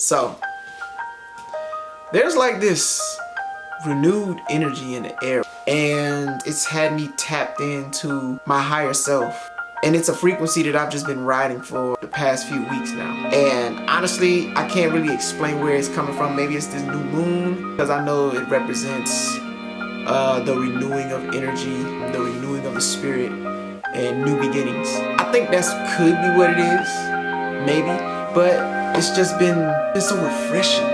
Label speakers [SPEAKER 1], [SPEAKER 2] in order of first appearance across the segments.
[SPEAKER 1] So there's like this renewed energy in the air, and it's had me tapped into my higher self. And it's a frequency that I've just been riding for the past few weeks now. And honestly, I can't really explain where it's coming from. Maybe it's this new moon, because I know it represents the renewing of energy, the renewing of the spirit, and new beginnings. I think that could be what it is, maybe. But it's just been so refreshing.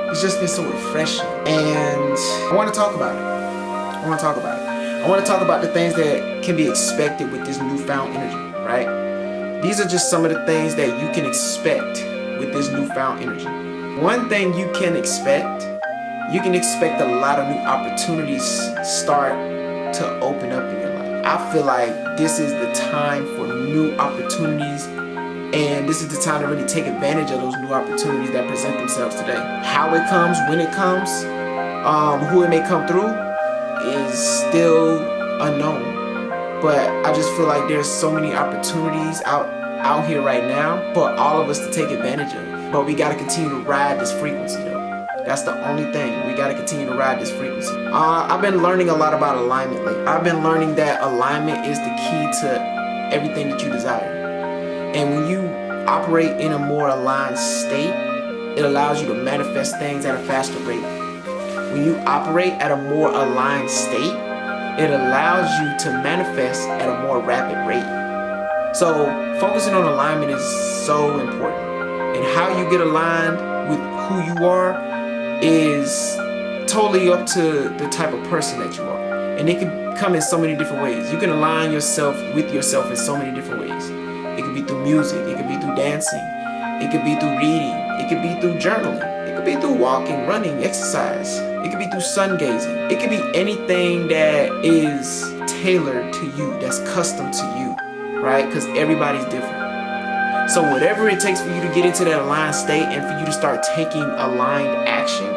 [SPEAKER 1] It's just been so refreshing. And I want to talk about it. I want to talk about the things that can be expected with this newfound energy, right? These are just some of the things that you can expect with this newfound energy. One thing you can expect a lot of new opportunities start to open up in your life. I feel like this is the time for new opportunities, and this is the time to really take advantage of those new opportunities that present themselves today. How it comes, when it comes, who it may come through is still unknown. But I just feel like there's so many opportunities out here right now for all of us to take advantage of. But we gotta continue to ride this frequency though. That's the only thing. We gotta continue to ride this frequency. I've been learning a lot about alignment lately. I've been learning that alignment is the key to everything that you desire. And when you operate in a more aligned state, it allows you to manifest things at a faster rate. When you operate at a more aligned state, it allows you to manifest at a more rapid rate. So focusing on alignment is so important. And how you get aligned with who you are is totally up to the type of person that you are. And it can come in so many different ways. You can align yourself with yourself in so many different ways. It could be through music, it could be through dancing, it could be through reading, it could be through journaling, it could be through walking, running, exercise. It could be through sun gazing. It could be anything that is tailored to you, that's custom to you, right? Because everybody's different. So whatever it takes for you to get into that aligned state and for you to start taking aligned action,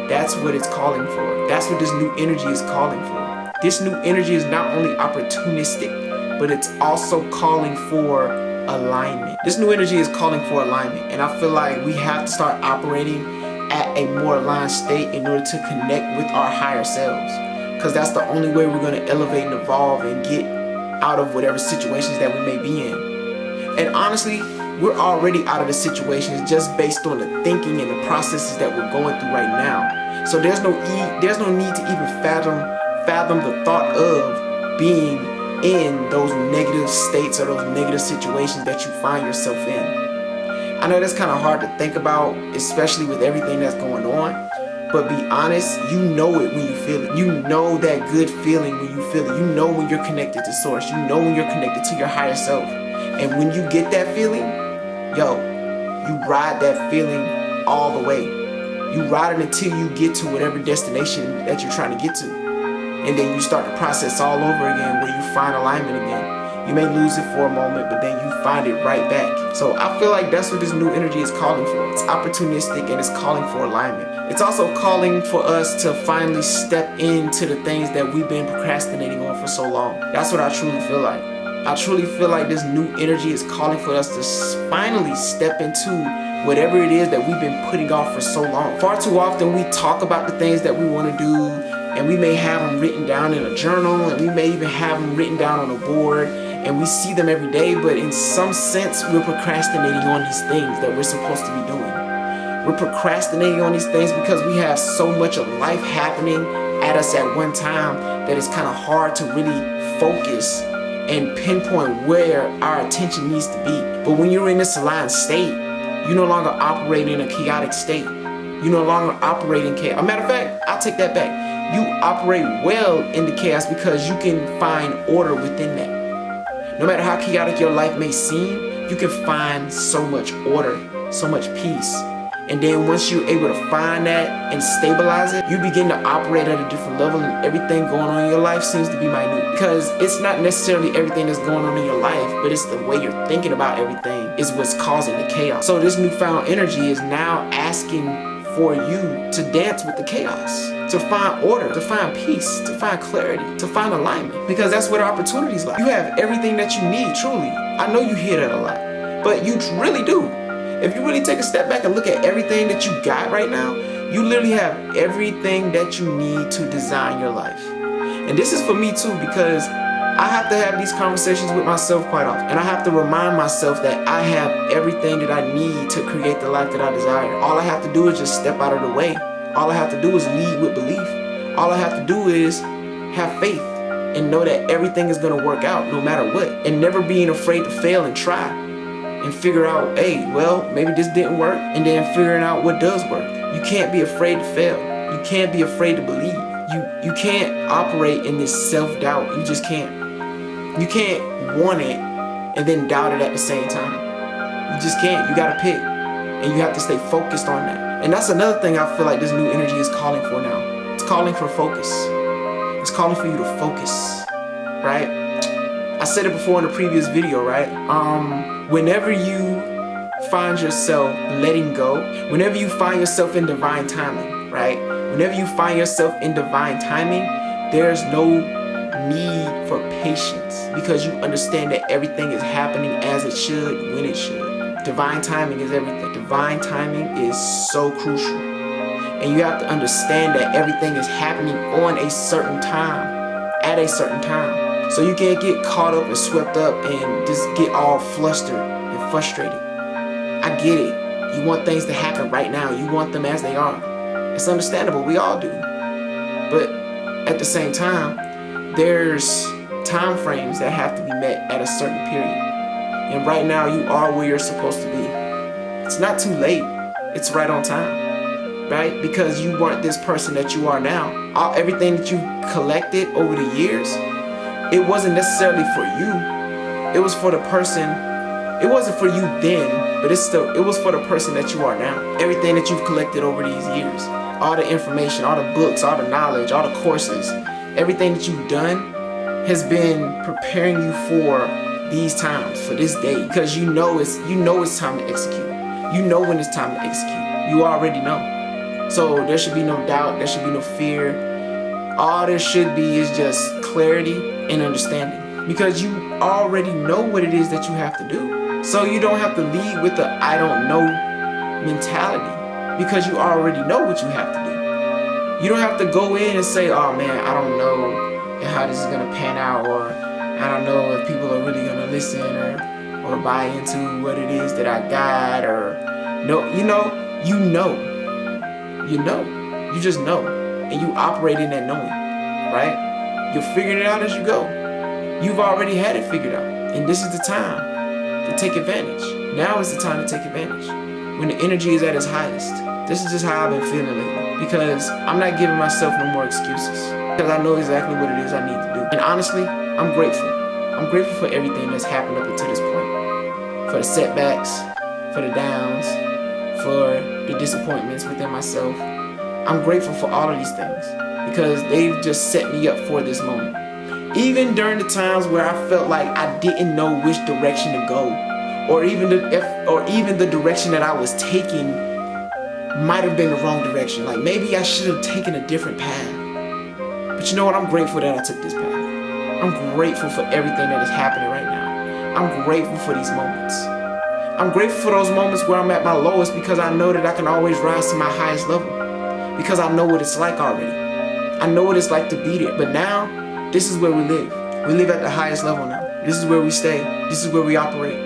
[SPEAKER 1] that's what it's calling for. That's what this new energy is calling for. This new energy is not only opportunistic, but it's also calling for alignment. This new energy is calling for alignment. And I feel like we have to start operating at a more aligned state in order to connect with our higher selves, because that's the only way we're going to elevate and evolve and get out of whatever situations that we may be in. And honestly, we're already out of the situations just based on the thinking and the processes that we're going through right now. So there's no need to even fathom the thought of being in those negative states or those negative situations that you find yourself in. I know that's kind of hard to think about, especially with everything that's going on, but be honest, you know it when you feel it. You know that good feeling when you feel it. You know when you're connected to source. You know when you're connected to your higher self. And when you get that feeling, you ride that feeling all the way. You ride it until you get to whatever destination that you're trying to get to. And then you start the process all over again where you find alignment again. You may lose it for a moment, but then you find it right back. So I feel like that's what this new energy is calling for. It's opportunistic and it's calling for alignment. It's also calling for us to finally step into the things that we've been procrastinating on for so long. That's what I truly feel like. I truly feel like this new energy is calling for us to finally step into whatever it is that we've been putting off for so long. Far too often we talk about the things that we want to do, and we may have them written down in a journal, and we may even have them written down on a board, and we see them every day, but in some sense, we're procrastinating on these things that we're supposed to be doing. We're procrastinating on these things because we have so much of life happening at us at one time that it's kind of hard to really focus and pinpoint where our attention needs to be. But when you're in this aligned state, you no longer operate in a chaotic state. You no longer operate in chaos. As a matter of fact, I'll take that back. You operate well in the chaos because you can find order within that. No matter how chaotic your life may seem, you can find so much order, so much peace. And then once you're able to find that and stabilize it, you begin to operate at a different level, and everything going on in your life seems to be minute. Because it's not necessarily everything that's going on in your life, but it's the way you're thinking about everything is what's causing the chaos. So this newfound energy is now asking for you to dance with the chaos, to find order, to find peace, to find clarity, to find alignment. Because that's what opportunities lie. You have everything that you need, truly. I know you hear that a lot, but you really do. If you really take a step back and look at everything that you got right now, you literally have everything that you need to design your life. And this is for me too, because I have to have these conversations with myself quite often. And I have to remind myself that I have everything that I need to create the life that I desire. All I have to do is just step out of the way. All I have to do is lead with belief. All I have to do is have faith and know that everything is going to work out no matter what. And never being afraid to fail and try and figure out, hey, well, maybe this didn't work. And then figuring out what does work. You can't be afraid to fail. You can't be afraid to believe. You can't operate in this self-doubt. You just can't. You can't want it and then doubt it at the same time. You just can't. You gotta pick. And you have to stay focused on that. And that's another thing I feel like this new energy is calling for now. It's calling for focus. It's calling for you to focus, right? I said it before in the previous video, right? Whenever you find yourself letting go, whenever you find yourself in divine timing, right? Whenever you find yourself in divine timing, there's no need for patience, because you understand that everything is happening as it should, when it should. Divine timing is everything. Divine timing is so crucial. And you have to understand that everything is happening on a certain time, at a certain time. So you can't get caught up and swept up and just get all flustered and frustrated. I get it. You want things to happen right now. You want them as they are. It's understandable. We all do. But at the same time, there's time frames that have to be met at a certain period. And right now you are where you're supposed to be. It's not too late. It's right on time, right? Because you weren't this person that you are now. Everything that you collected over the years, it wasn't necessarily for you. It was for the person. It wasn't for you then, but it was for the person that you are now. Everything that you've collected over these years, all the information, all the books, all the knowledge, all the courses, everything that you've done has been preparing you for these times, for this day, because you know it's time to execute. You know when it's time to execute. You already know. So there should be no doubt. There should be no fear. All there should be is just clarity and understanding, because you already know what it is that you have to do. So you don't have to lead with the I don't know mentality, because you already know what you have to do. You don't have to go in and say, oh man, I don't know how this is going to pan out, or I don't know if people are really going to listen or buy into what it is that I got, or no, you just know, and you operate in that knowing, right? You're figuring it out as you go. You've already had it figured out, and this is the time to take advantage. Now is the time to take advantage, when the energy is at its highest. This is just how I've been feeling lately, because I'm not giving myself no more excuses, because I know exactly what it is I need to do. And honestly, I'm grateful. I'm grateful for everything that's happened up until this point. For the setbacks, for the downs, for the disappointments within myself. I'm grateful for all of these things, because they've just set me up for this moment. Even during the times where I felt like I didn't know which direction to go, or even the direction that I was taking might have been the wrong direction. Like maybe I should have taken a different path. But you know what? I'm grateful that I took this path. I'm grateful for everything that is happening right now. I'm grateful for these moments. I'm grateful for those moments where I'm at my lowest, because I know that I can always rise to my highest level, because I know what it's like already. I know what it's like to be there. But now, this is where we live. We live at the highest level now. This is where we stay. This is where we operate.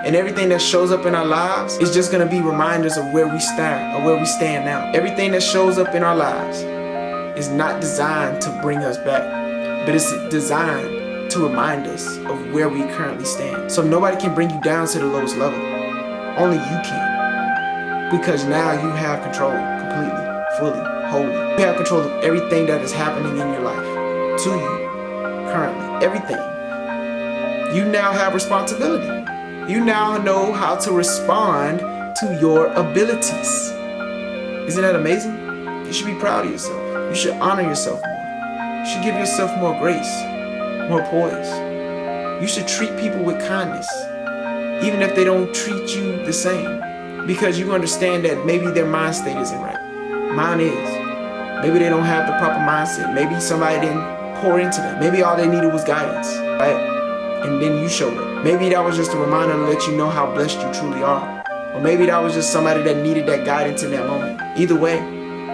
[SPEAKER 1] And everything that shows up in our lives is just going to be reminders of where we stand, or where we stand now. Everything that shows up in our lives is not designed to bring us back, but it's designed to remind us of where we currently stand. So nobody can bring you down to the lowest level. Only you can. Because now you have control completely, fully, wholly. You have control of everything that is happening in your life, to you, currently, everything. You now have responsibility. You now know how to respond to your abilities. Isn't that amazing? You should be proud of yourself. You should honor yourself more. You should give yourself more grace, more poise. You should treat people with kindness, even if they don't treat you the same, because you understand that maybe their mind state isn't right. Mine is. Maybe they don't have the proper mindset. Maybe somebody didn't pour into them. Maybe all they needed was guidance, right? And then you showed up. Maybe that was just a reminder to let you know how blessed you truly are. Or maybe that was just somebody that needed that guidance in that moment. Either way,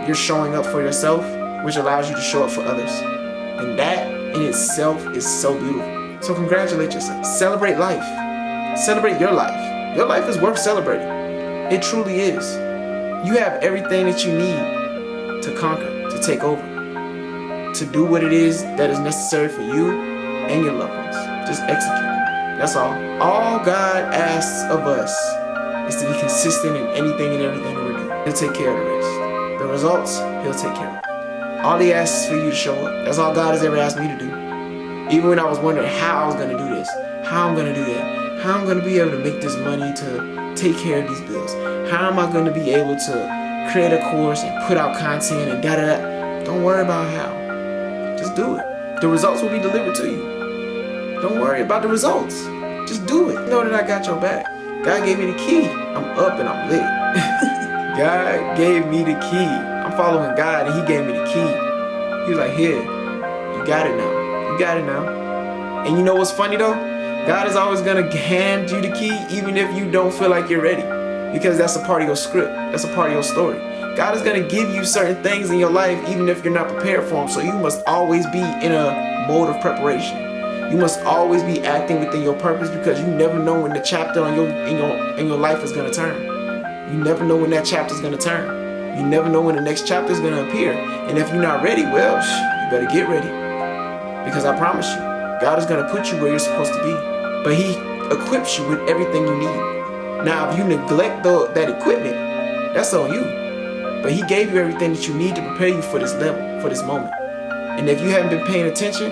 [SPEAKER 1] you're showing up for yourself, which allows you to show up for others. And that in itself is so beautiful. So congratulate yourself. Celebrate life. Celebrate your life. Your life is worth celebrating. It truly is. You have everything that you need to conquer, to take over, to do what it is that is necessary for you and your loved ones. Just execute. That's all. All God asks of us is to be consistent in anything and everything that we're doing. He'll take care of the rest. The results, He'll take care of. All He asks is for you to show up. That's all God has ever asked me to do. Even when I was wondering how I was going to do this, how I'm going to do that, how I'm going to be able to make this money to take care of these bills, how am I going to be able to create a course and put out content and da-da-da. Don't worry about how. Just do it. The results will be delivered to you. Don't worry about the results. Just do it. Know that I got your back. God gave me the key. I'm up and I'm lit. God gave me the key. I'm following God and He gave me the key. He was like, here, you got it now. You got it now. And you know what's funny though? God is always gonna hand you the key even if you don't feel like you're ready. Because that's a part of your script. That's a part of your story. God is gonna give you certain things in your life even if you're not prepared for them. So you must always be in a mode of preparation. You must always be acting within your purpose because you never know when the chapter in your life is gonna turn. You never know when that chapter is gonna turn. You never know when the next chapter is gonna appear. And if you're not ready, well, you better get ready. Because I promise you, God is gonna put you where you're supposed to be. But He equips you with everything you need. Now, if you neglect that equipment, that's on you. But He gave you everything that you need to prepare you for this level, for this moment. And if you haven't been paying attention,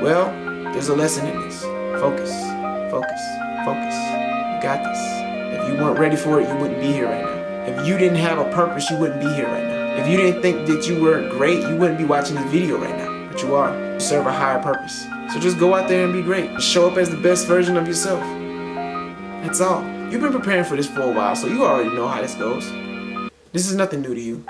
[SPEAKER 1] well, there's a lesson in this. Focus, focus, focus. You got this. If you weren't ready for it, you wouldn't be here right now. If you didn't have a purpose, you wouldn't be here right now. If you didn't think that you weren't great, you wouldn't be watching this video right now. But you are. You serve a higher purpose. So just go out there and be great. Show up as the best version of yourself. That's all. You've been preparing for this for a while, so you already know how this goes. This is nothing new to you.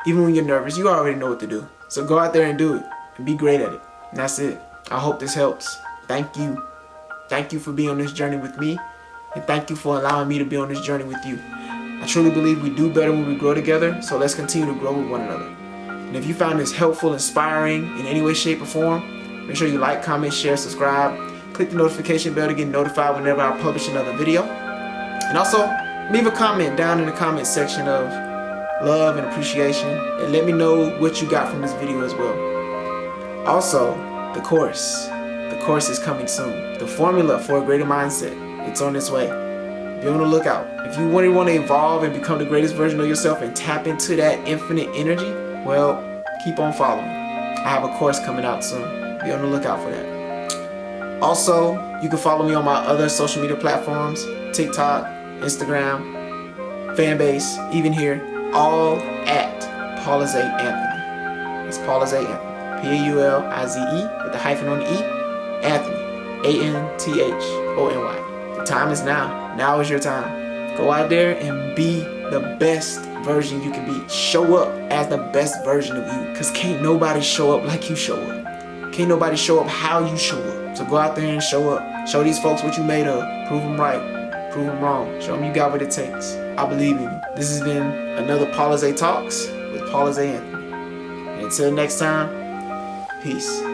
[SPEAKER 1] Even when you're nervous, you already know what to do. So go out there and do it. And be great at it. And that's it. I hope this helps. Thank you. Thank you for being on this journey with me. And thank you for allowing me to be on this journey with you. I truly believe we do better when we grow together. So let's continue to grow with one another. And if you found this helpful, inspiring in any way, shape, or form, make sure you like, comment, share, subscribe. Click the notification bell to get notified whenever I publish another video. And also, leave a comment down in the comment section of love and appreciation. And let me know what you got from this video as well. Also, the course. The course is coming soon. The formula for a greater mindset. It's on its way. Be on the lookout. If you really want to evolve and become the greatest version of yourself and tap into that infinite energy, well, keep on following. I have a course coming out soon. Be on the lookout for that. Also, you can follow me on my other social media platforms, TikTok, Instagram, Fanbase, even here, all at Paulize Anthony. It's Paulize Anthony. Paulize with the hyphen on the E, Anthony, Anthony. The time is now. Now is your time. Go out there and be the best version you can be. Show up as the best version of you. Because can't nobody show up like you show up. Can't nobody show up how you show up. So go out there and show up. Show these folks what you made of. Prove them right. Prove them wrong. Show them you got what it takes. I believe in you. This has been another Paulize Talks with Paulize Anthony. And until next time, peace.